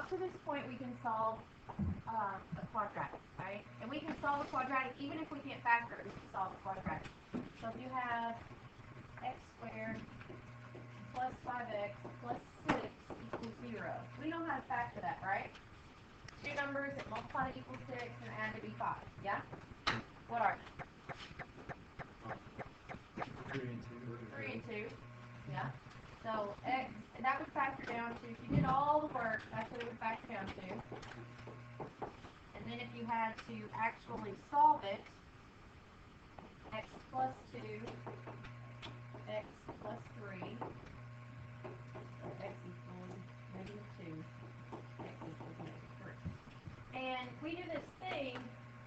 up to this point, we can solve a quadratic, right? And we can solve a quadratic even if we can't factor it. We can solve a quadratic. So if you have x squared plus 5x plus 6 equals 0, we know how to factor that, right? Two numbers that multiply to equal 6 and add to be 5. Yeah? What are they? 3 and 2. 3 and 2. Yeah. So x, and that would factor down to, if you did all the work, that's what it would factor down to. And then if you had to actually solve it, x plus 2, x plus 3, so x equals negative 2, x equals negative 3. And we do this thing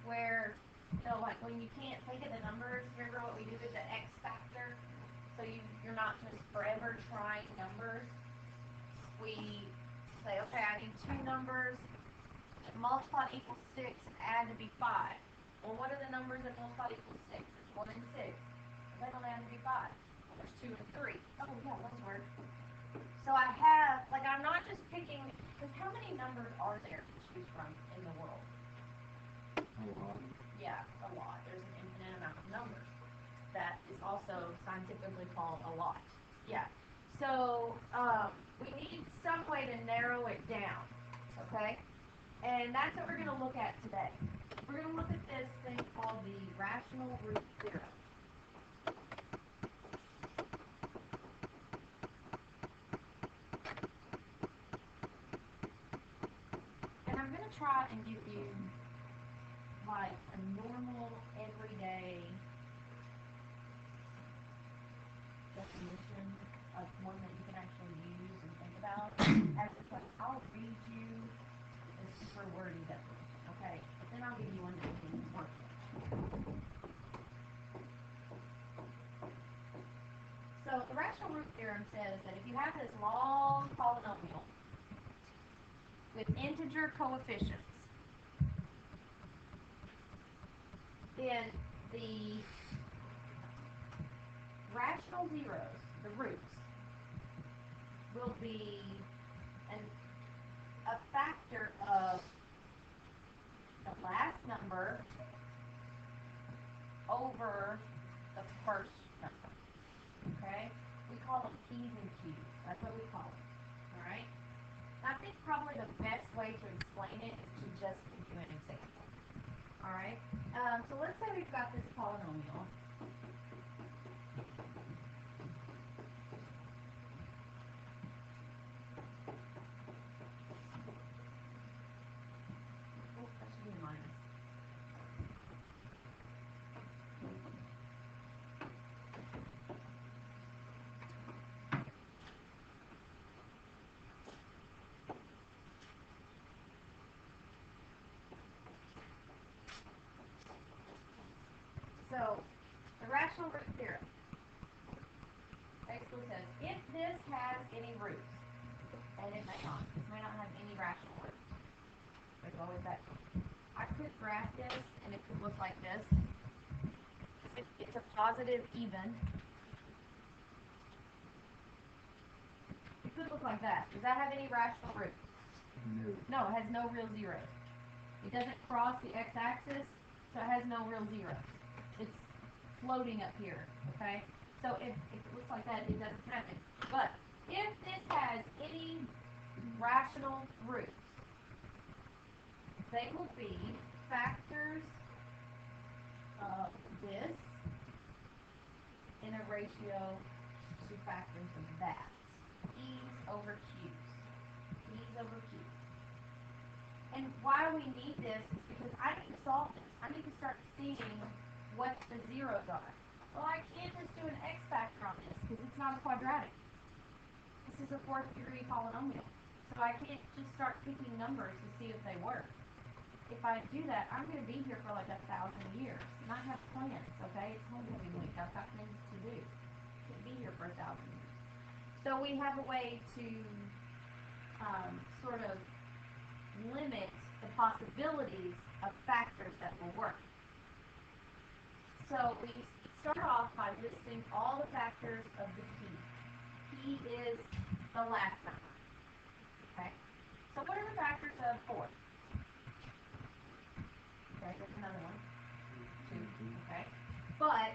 where, you know, like when you can't think of the numbers, remember what we do with the x factor? So you're not just forever trying numbers. We say, okay, I need two numbers that multiply to equal 6 and add to be 5. Well, what are the numbers that multiply to equal 6? There's 1 and 6. They don't add to be 5. Well, there's 2 and 3. Oh, yeah, those work. So I have, like, I'm not just picking, because how many numbers are there to choose from in the world? A lot. Yeah, a lot. There's an infinite amount of numbers. That is also scientifically called a lot. Yeah. So we need some way to narrow it down, okay? And that's what we're going to look at today. We're going to look at this thing called the rational root theorem. And I'm going to try and give you like a normal, everyday definition of one that you can actually use and think about. As it's like, I'll read you a super wordy definition, okay? But then I'll give you one that you can work with. So the rational root theorem says that if you have this long polynomial with integer coefficients, then the rational zeros, the roots, will be a factor of the last number over the first number. Okay? We call them P's and Q's. That's what we call them. Alright? I think probably the best way to explain it is to just give you an example. Alright? So let's say we've got this polynomial. So, the rational root theorem basically says if this has any roots, and it may not, this may not have any rational roots. There's always that. I could graph this, and it could look like this. It's a positive even. It could look like that. Does that have any rational roots? No. No, it has no real zeros. It doesn't cross the x-axis, so it has no real zeros. It's floating up here, okay? So if it looks like that, it doesn't have it. But if this has any rational roots, they will be factors of this in a ratio to factors of that. E's over Q's. E's over Q's. And why we need this is because I need to solve this. I need to start seeing what the zeros are. Well, I can't just do an x factor on this because it's not a quadratic. This is a fourth degree polynomial. So I can't just start picking numbers to see if they work. If I do that, I'm going to be here for like 1,000 years. And I have plans, okay? It's homecoming week. I've got things to do. I can't be here for 1,000 years. So we have a way to sort of limit the possibilities of factors that will work. So we start off by listing all the factors of the P. P is the last number. Okay? So what are the factors of 4? Okay, there's another one. 2. Okay. But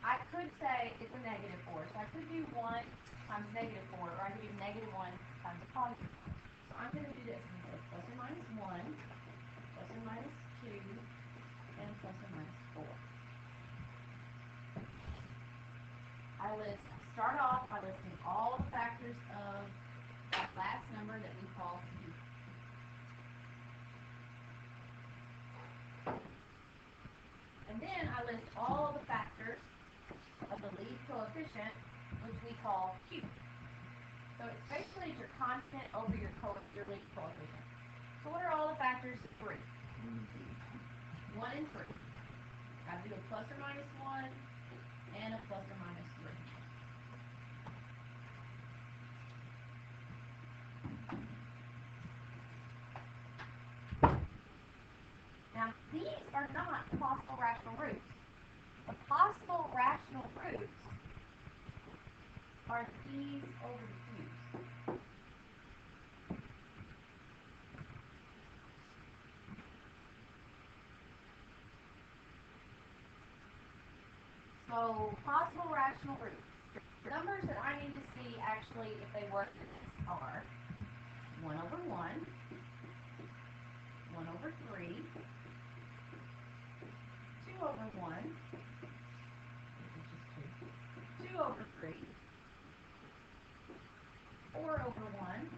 I could say it's a negative 4. So I could do 1 times negative 4, or I could do negative 1 times a positive 4. So I'm going to do this. I'm going to say plus or minus 1, plus or minus 2, and plus or minus 4. Start off by listing all the factors of that last number that we call q. And then I list all the factors of the lead coefficient, which we call q. So it's basically your constant over your lead coefficient. So what are all the factors of 3? 1 and 3. Got to do a plus or minus 1 and a plus or minus 3. Now, these are not possible rational roots. The possible rational roots are these over the q's. So, possible rational roots. The numbers that I need to see actually if they work in this are 1 over 1, 1 over 3, 2 over 1, which is 2, 2 over 3, 4 over 1,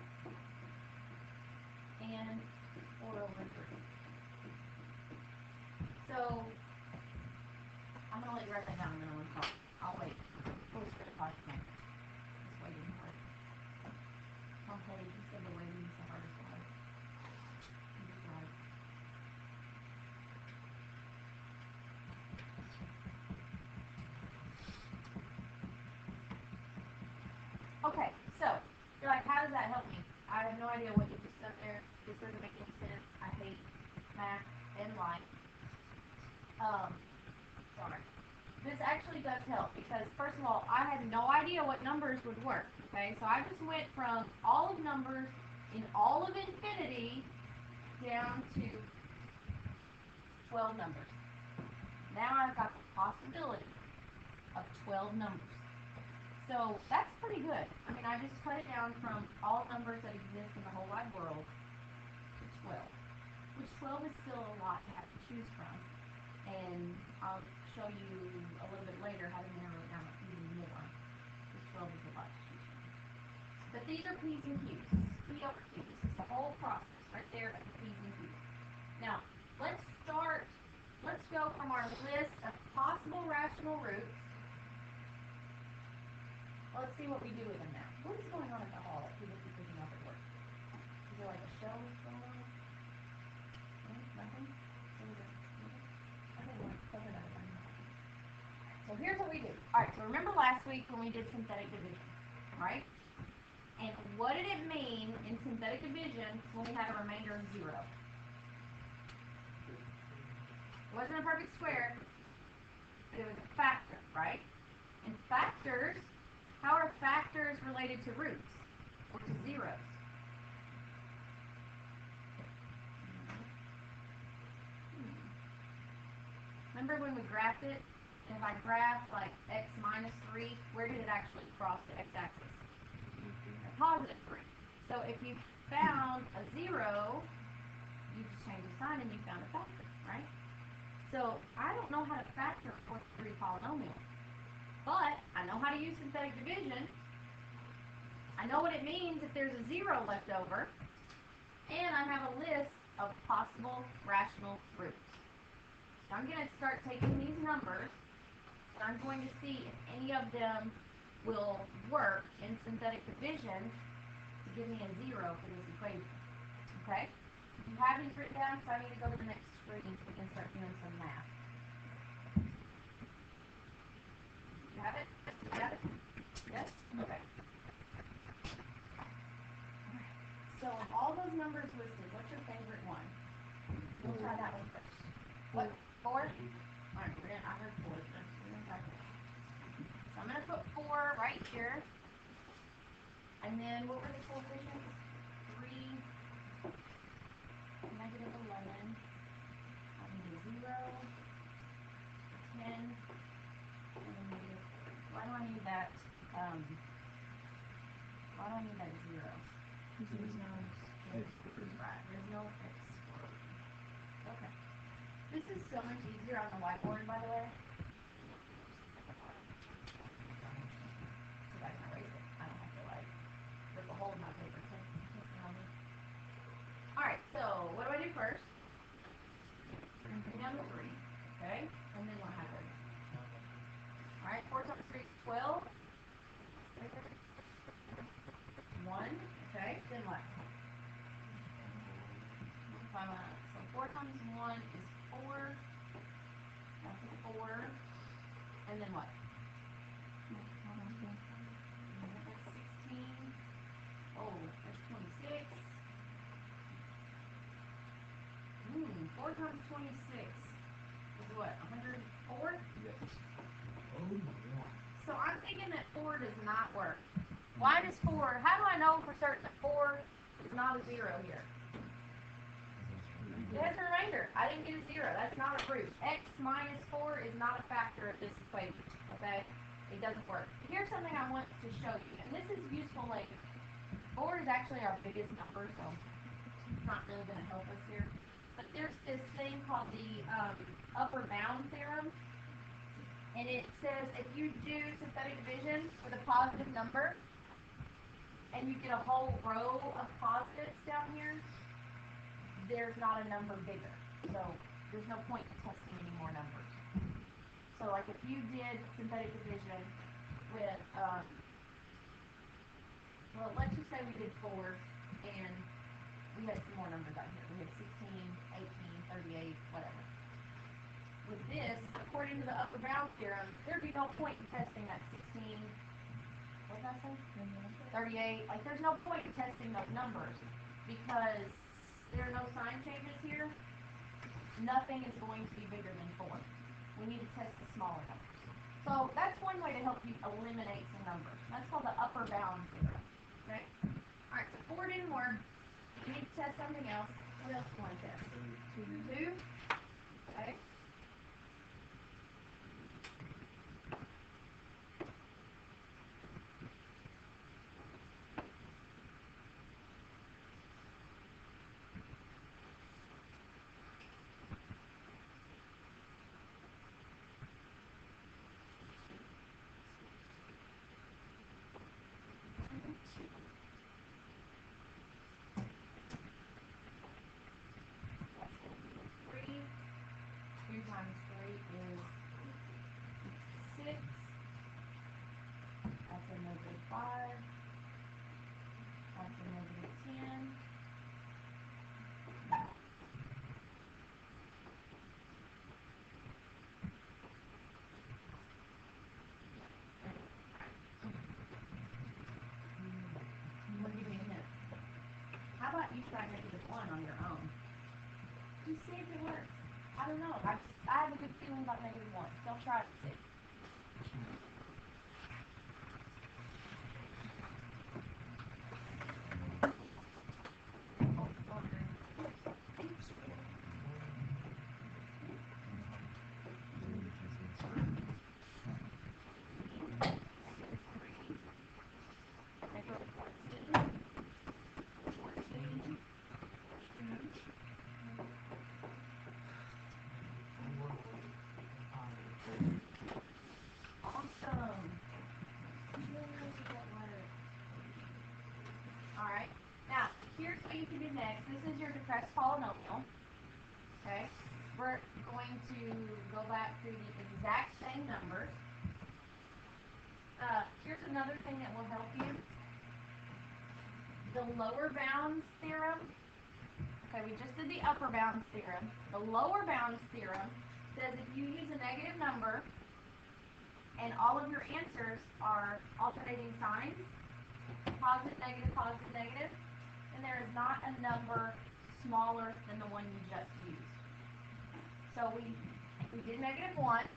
and 4 over 3. So, I'm going to let you write that down and then I'm going to talk. I'll wait. We'll just talk again. It's waiting hard. Okay, you said the waiting is the hardest part. You're right. Okay, so, you're like, how does that help me? I have no idea what you just said there. This doesn't make any sense. I hate math and life. Sorry. This actually does help because, first of all, I had no idea what numbers would work. Okay, so I just went from all of numbers in all of infinity down to 12 numbers. Now I've got the possibility of 12 numbers. So that's pretty good. I mean, I just cut it down from all numbers that exist in the whole wide world to 12, which 12 is still a lot to have to choose from. And I'll show you a little bit later how to narrow it down even more. Because 12 is a lot to choose from. But these are P's and Q's. P over Q. This is the whole process right there of the P's and Q's. Now, let's go from our list of possible rational roots. Let's see what we do with them now. What is going on at the hall that people keep picking up at work? Is there like a show going on? No? Nothing? So here's what we do. Alright, so remember last week when we did synthetic division, right? And what did it mean in synthetic division when we had a remainder of 0? It wasn't a perfect square, but it was a factor, right? And factors, how are factors related to roots or to zeros? Remember when we graphed it? If I graphed like x minus 3, where did it actually cross the x-axis? A positive 3. So if you found a 0, you just changed the sign and you found a factor, right? So I don't know how to factor a fourth degree polynomial, but I know how to use synthetic division. I know what it means if there's a 0 left over, and I have a list of possible rational roots. So I'm going to start taking these numbers, and I'm going to see if any of them will work in synthetic division to give me a 0 for this equation. Okay? If you have these written down, so I need to go to the next screen so we can start doing some math. You have it? You have it? Yes? Okay. So of all those numbers listed, what's your favorite one? We'll try that one first. What? 4? Alright, I heard 4. We're gonna try 4. So I'm gonna put 4 right here. And then what were the coefficients? 3 I need that, why do I need that 0? Because there's no X squared. Right, there's no X squared. Okay. This is so much easier on the whiteboard, by the way. So I can erase it. I don't have to, like, rip a hole in my paper. Alright, so what do I do first? Bring down the 3. Okay? And then what happens? Alright, 4 times 3 is 12. 1. Okay, then what? So 4 times 1 is 4. That's a 4. And then what? That's 16. Oh, that's 26. 4 times 26 is what? 104? Yes. Oh, yeah. So I'm thinking that 4 does not work. Why does 4? How do I know for certain that 4 is not a 0 here? It has a remainder. I didn't get a 0. That's not a proof. X minus 4 is not a factor of this equation. Okay? It doesn't work. Here's something I want to show you. And this is useful later. 4 is actually our biggest number, so it's not really going to help us here. But there's this thing called the upper bound theorem. And it says if you do synthetic division with a positive number, and you get a whole row of positives down here, there's not a number bigger. So there's no point in testing any more numbers. So like if you did synthetic division with, well, let's just say we did 4, and we had some more numbers out here. We had 16, 18, 38, whatever. With this, according to the upper bound theorem, there'd be no point in testing that 16, what did I say? 38. Like, there's no point in testing those numbers because there are no sign changes here. Nothing is going to be bigger than 4. We need to test the smaller numbers. So that's one way to help you eliminate some numbers. That's called the upper bound theorem. Okay? Alright, so 4 didn't work. We need to test something else. What else do you want to test? 2. Okay. Times 3 is 6. That's a negative 5. That's a negative 10. We're giving you a hint. How about you try negative 1 on your own? Just see if it works. I don't know. I have a good feeling about negative 1. Don't try it and see. Awesome. Alright. Now, here's what you can do next. This is your depressed polynomial. Okay? We're going to go back through the exact same numbers. Here's another thing that will help you. The lower bounds theorem. Okay, we just did the upper bounds theorem. The lower bounds theorem says if you use a negative number and all of your answers are alternating signs, positive, negative, then there is not a number smaller than the one you just used. So we did negative 1.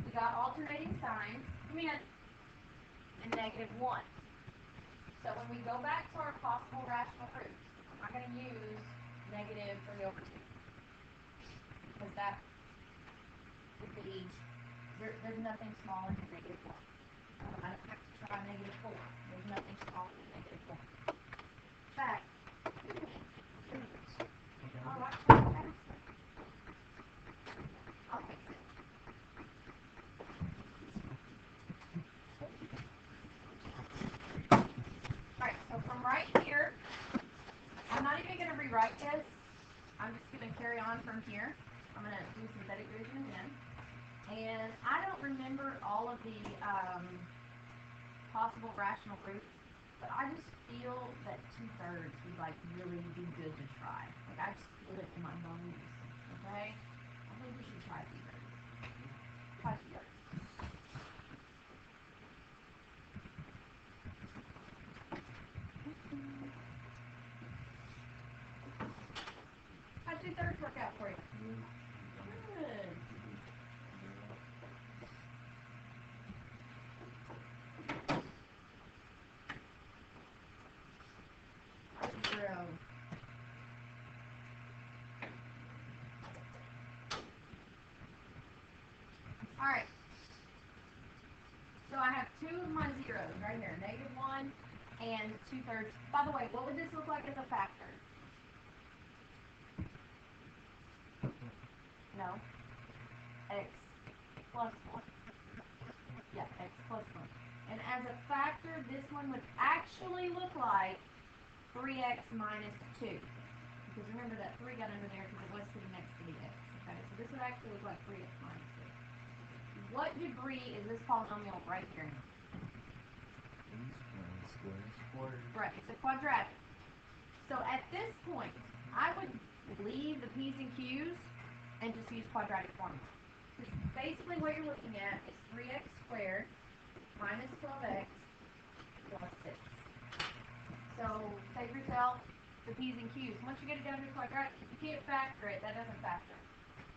We got alternating signs. Come in. And negative 1. So when we go back to our possible rational proofs, I'm going to use negative 3 over 2. Because that would be, there's nothing smaller than negative 1. I don't have to try -4. There's nothing small than -4. In fact, oh, I can fix it. I'll fix it. Alright, so from right here, I'm not even going to rewrite this. I'm just going to carry on from here. I'm going to do synthetic division again. And I don't remember all of the possible rational roots, but I just feel that 2/3 would like really be good to try. Like I just feel it in my bones. Okay? I think we should try 2/3. Try 2/3. How'd 2/3 work out for you? Good. Zero. Alright. So I have two of my zeros right here. -1 and 2/3. By the way, what would this look like as a factor? No. X plus 1. Yeah, x plus 1. And as a factor, this one would actually look like 3x minus 2. Because remember that 3 got under there because it was sitting next to the x. Okay, so this would actually look like 3x minus 2. What degree is this polynomial right here? Right, it's a quadratic. So at this point, I would leave the p's and q's and just use quadratic formula. Basically what you're looking at is 3x squared minus 12x plus 6. So save yourself the p's and q's. Once you get it down to quadratic, if you can't factor it, that doesn't factor.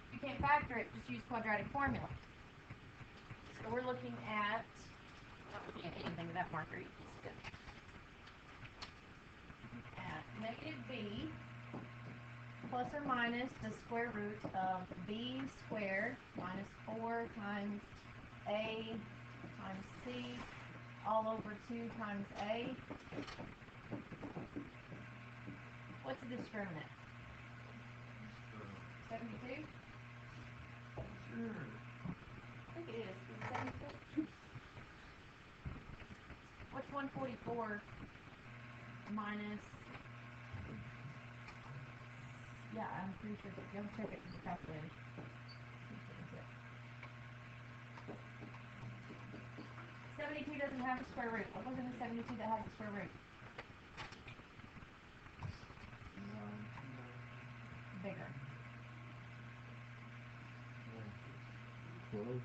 If you can't factor it, just use quadratic formula. So we're looking at, not looking at anything with that marker, you can skip. At -b plus or minus the square root of b squared minus 4 times a times c all over 2 times a. What's the discriminant? 72? Sure. I think it is. Is it 72? What's 144 minus... Yeah, I'm pretty sure that you'll check it with the calculator. 72 doesn't have a square root. What was in the 72 that has a square root? Bigger. 12.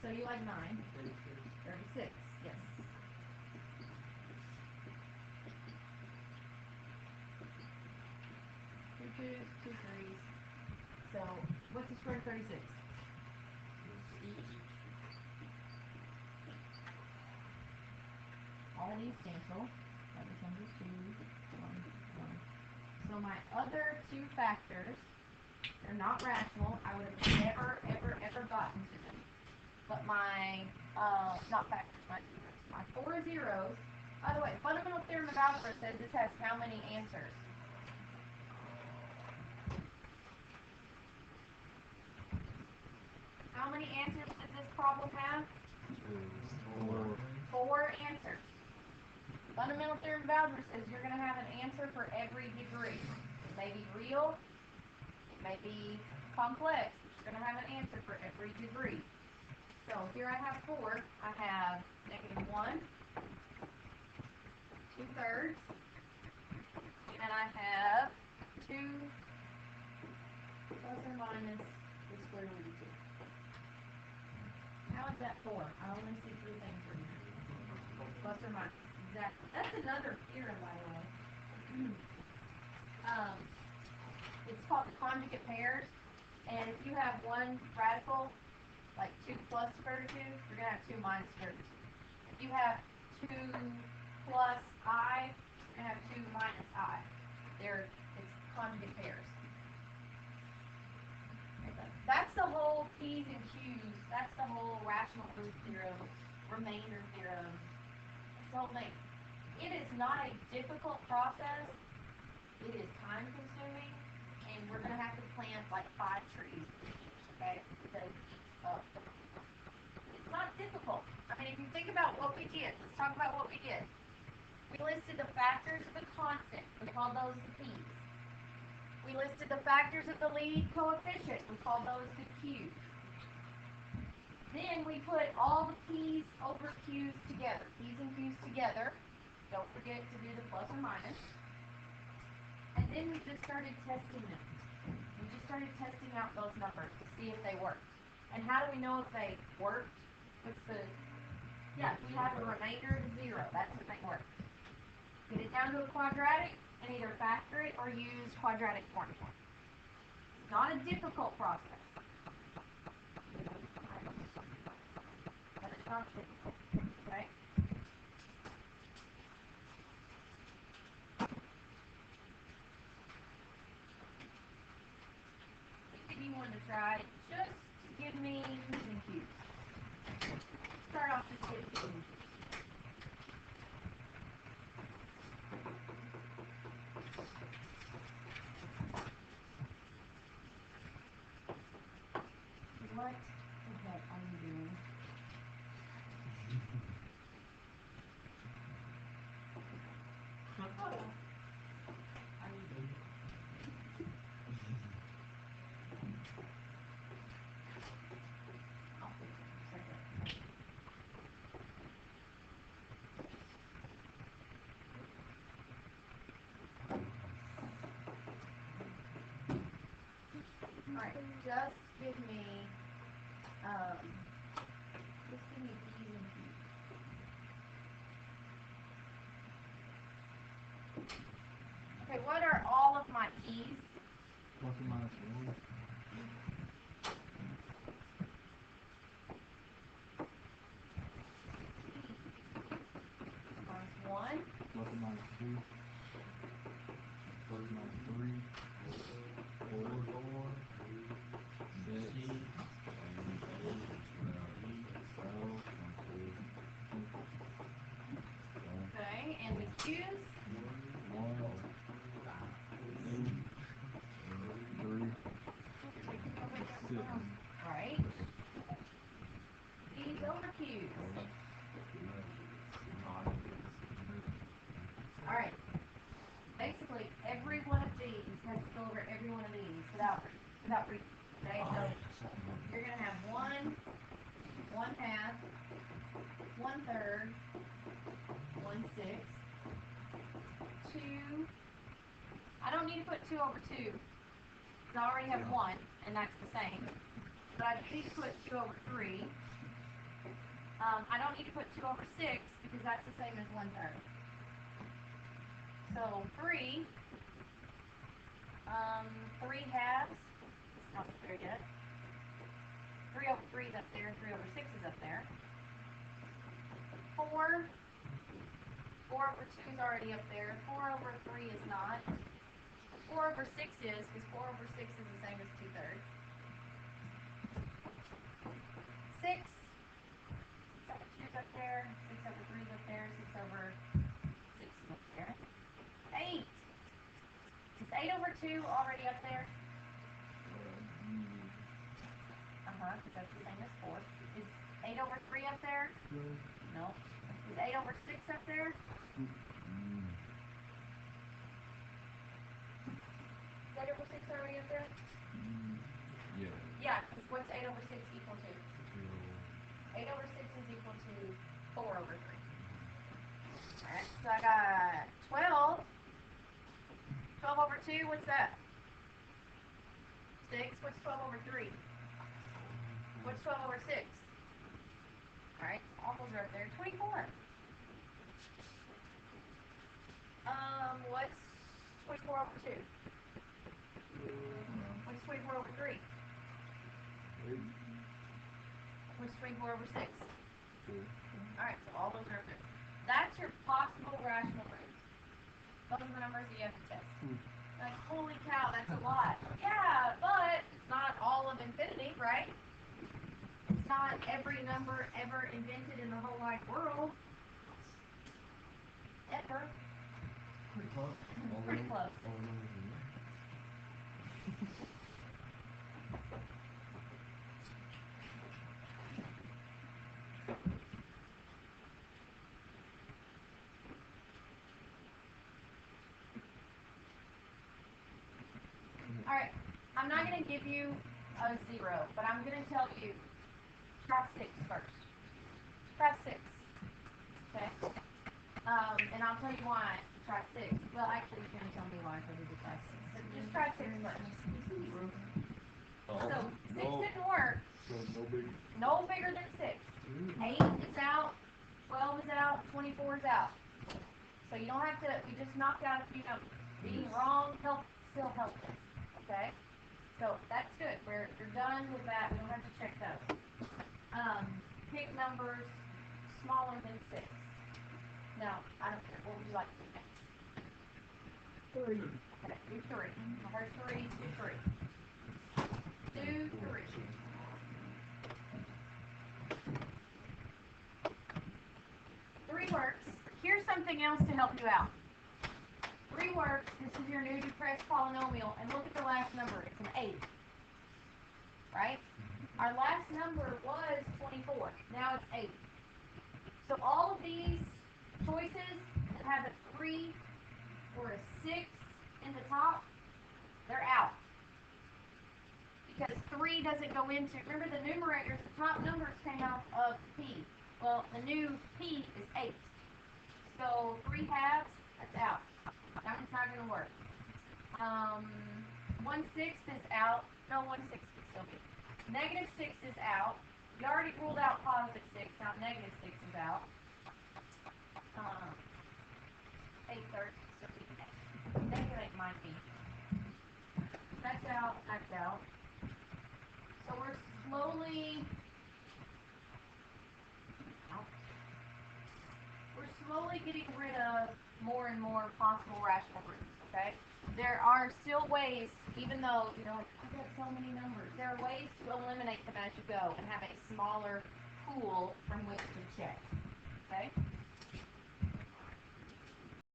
So you like 9? 36. 36, yes. Two twos, two threes. So what's the square root of 36? All these cancel. That becomes a 2, 1, 1. So my other two factors, they're not rational. I would have never, ever, ever gotten to them. But my, not factors, my 4 zeros. By the way, fundamental theorem of algebra says this has how many answers? How many answers does this problem have? 4 answers. Fundamental theorem of algebra says you're going to have an answer for every degree. It may be real, it may be complex, but you're going to have an answer for every degree. So here I have 4. I have -1, 2/3, and I have 2 plus or minus the square root of 2. How is that 4? I only see 3 things written here. Plus or minus. Exactly. That's another theorem, by the way. It's called the conjugate pairs. And if you have one radical, like 2 plus square root of 2, you're going to have 2 minus square root of 2. If you have 2 plus I, you're going to have 2 minus I. It's conjugate pairs. That's the whole P's and Q's. That's the whole rational proof theorem, remainder theorem. It's the whole thing. It is not a difficult process. It is time consuming, and we're going to have to plant like 5 trees, okay? Because it's not difficult. I mean, if you think about what we did, let's talk about what we did. We listed the factors of the constant. We called those the P's. We listed the factors of the lead coefficient. We called those the Q's. Then we put all the P's over Q's together. P's and Q's together. Don't forget to do the plus or minus. And then we just started testing them. We just started testing out those numbers to see if they worked. And how do we know if they worked? What's the... Yeah, we have a remainder of 0. That's if they work. Get it down to a quadratic and either factor it or use quadratic formula. It's not a difficult process. But it's not difficult. Okay? If you want to try, just give me P's and Q's. Start off just with P's and Q's. What the heck are you doing? Are you doing? Oh, second. Alright, just give me P's and Q's. Okay, what are all of my P's? Plus or minus 1. Minus 1. Plus or minus 2. Plus or minus 3. 4. 6. 12. 22. Okay, and the Q's? 1. 2. 3. 6. Right. P's over Q's. Alright. Basically, every one of these has to go over every one of these without reading. Okay, so you're going to have 1, 1/2, 1/3, 1/6, 2. I don't need to put 2 over 2 because I already have 1, and that's the same. But I need to put 2 over 3. I don't need to put 2 over 6 because that's the same as 1/3. So 3, 3 halves. It's not there yet. 3 over 3 is up there. 3 over 6 is up there. 4. 4 over 2 is already up there. 4 over 3 is not. 4 over 6 is, because 4 over 6 is the same as 2/3. 6. 6 over 2 is up there. 6 over 3 is up there. 6 over 6 is up there. 8. Is 8 over 2 already up there? Because that's the same as 4. Is 8 over 3 up there? No. Is 8 over 6 up there? Is 8 over 6 already up there? Yeah. Yeah, because what's 8 over 6 equal to? 8 over 6 is equal to 4 over 3. Alright, so I got 12. 12 over 2, what's that? 6. What's 12 over 3? What's 12 over 6? Alright, all those are up there. 24. What's 24 over 2? What's 24 over 3? What's 24 over 6? Alright, so all those are up there. That's your possible rational roots. Those are the numbers that you have to test. Like, holy cow, that's a lot. Yeah, but it's not all of infinity, right? It's not every number ever invented in the whole wide world. Ever. Pretty close. Pretty close. All the numbers in there. Alright, I'm not going to give you a 0, but I'm going to tell you, try 6 first. Try 6. Okay? And I'll tell you why. Try 6. Well, actually, you're going to tell me why I did try 6. So just try 6 first. So 6 didn't work. So no big. No bigger than 6. 8 is out. 12 is out. 24 is out. So you don't have to. We just knocked out a few numbers. Being wrong still helps us. Okay. So that's good. You're done with that. We don't have to check those. Pick numbers smaller than 6. No, I don't care. What would you like to do next? 3. Okay, do 3. I heard 3. Do 3. Do 3. 3 works. Here's something else to help you out. 3 works. This is your new depressed polynomial. And look at the last number. It's an 8. Right? Our last number was 24. Now it's 8. So all of these choices that have a 3 or a 6 in the top, they're out. Because 3 doesn't go into, remember the numerators, the top numbers came out of P. Well, the new P is 8. So 3 halves, that's out. That one's not going to work. 1/6 is out. No, 1/6 can still be. -6 is out. You already ruled out +6. Now -6 is out. 8/3 can still be. -8 might be. That's out. That's out. So we're slowly getting rid of more and more possible rational roots, okay? There are still ways, even though, I've got so many numbers, there are ways to eliminate them as you go and have a smaller pool from which to check, okay?